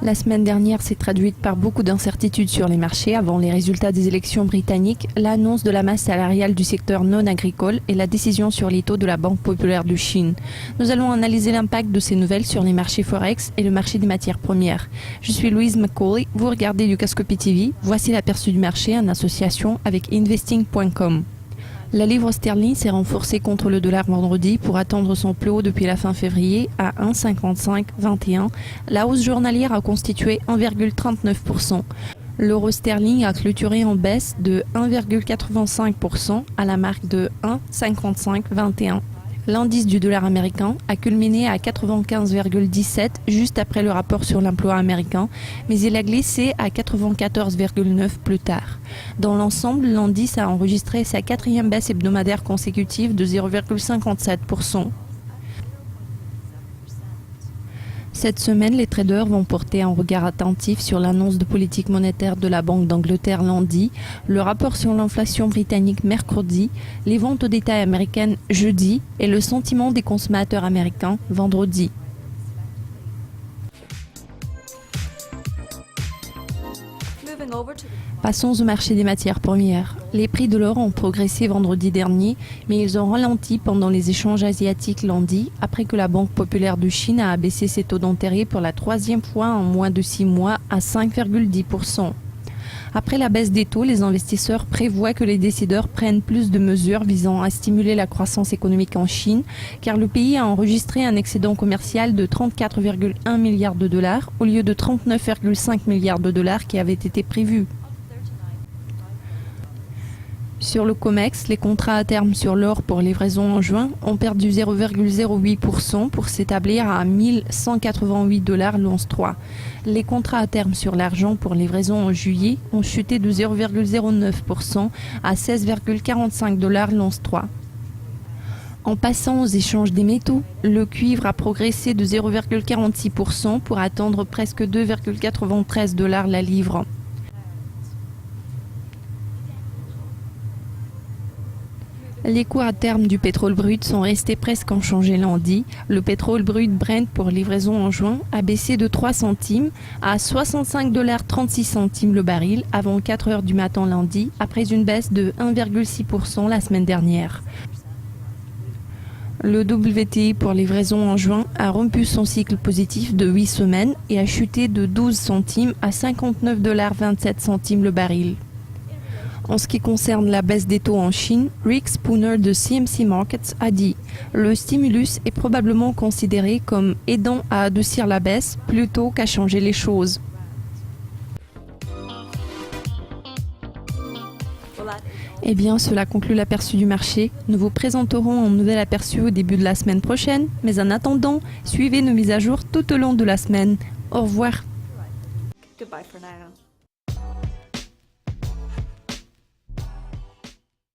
La semaine dernière s'est traduite par beaucoup d'incertitudes sur les marchés avant les résultats des élections britanniques, l'annonce de la masse salariale du secteur non agricole et la décision sur les taux de la Banque populaire de Chine. Nous allons analyser l'impact de ces nouvelles sur les marchés forex et le marché des matières premières. Je suis Louise McCauley, vous regardez Dukascopy TV. Voici l'aperçu du marché en association avec investing.com. La livre sterling s'est renforcée contre le dollar vendredi pour atteindre son plus haut depuis la fin février à 1,5521. La hausse journalière a constitué 1,39%. L'euro sterling a clôturé en baisse de 1,85% à la marque de 1,5521. L'indice du dollar américain a culminé à 95,17 juste après le rapport sur l'emploi américain, mais il a glissé à 94,9 plus tard. Dans l'ensemble, l'indice a enregistré sa quatrième baisse hebdomadaire consécutive de 0,57%. Cette semaine, les traders vont porter un regard attentif sur l'annonce de politique monétaire de la Banque d'Angleterre lundi, le rapport sur l'inflation britannique mercredi, les ventes au détail américaines jeudi et le sentiment des consommateurs américains vendredi. Passons au marché des matières premières. Les prix de l'or ont progressé vendredi dernier, mais ils ont ralenti pendant les échanges asiatiques lundi, après que la Banque populaire de Chine a abaissé ses taux d'intérêt pour la troisième fois en moins de 6 mois à 5,10%. Après la baisse des taux, les investisseurs prévoient que les décideurs prennent plus de mesures visant à stimuler la croissance économique en Chine, car le pays a enregistré un excédent commercial de 34,1 milliards de dollars au lieu de 39,5 milliards de dollars qui avaient été prévus. Sur le COMEX, les contrats à terme sur l'or pour livraison en juin ont perdu 0,08% pour s'établir à 1188 $ l'once 3. Les contrats à terme sur l'argent pour livraison en juillet ont chuté de 0,09% à 16,45 $ l'once 3. En passant aux échanges des métaux, le cuivre a progressé de 0,46% pour atteindre presque 2,93 $ la livre. Les cours à terme du pétrole brut sont restés presque inchangés lundi. Le pétrole brut Brent pour livraison en juin a baissé de 3 centimes à 65,36 $ le baril avant 4 heures du matin lundi, après une baisse de 1,6% la semaine dernière. Le WTI pour livraison en juin a rompu son cycle positif de 8 semaines et a chuté de 12 centimes à 59,27 $ le baril. En ce qui concerne la baisse des taux en Chine, Rick Spooner de CMC Markets a dit « Le stimulus est probablement considéré comme aidant à adoucir la baisse plutôt qu'à changer les choses. » Eh bien, cela conclut l'aperçu du marché. Nous vous présenterons un nouvel aperçu au début de la semaine prochaine, mais en attendant, suivez nos mises à jour tout au long de la semaine. Au revoir. Goodbye for now.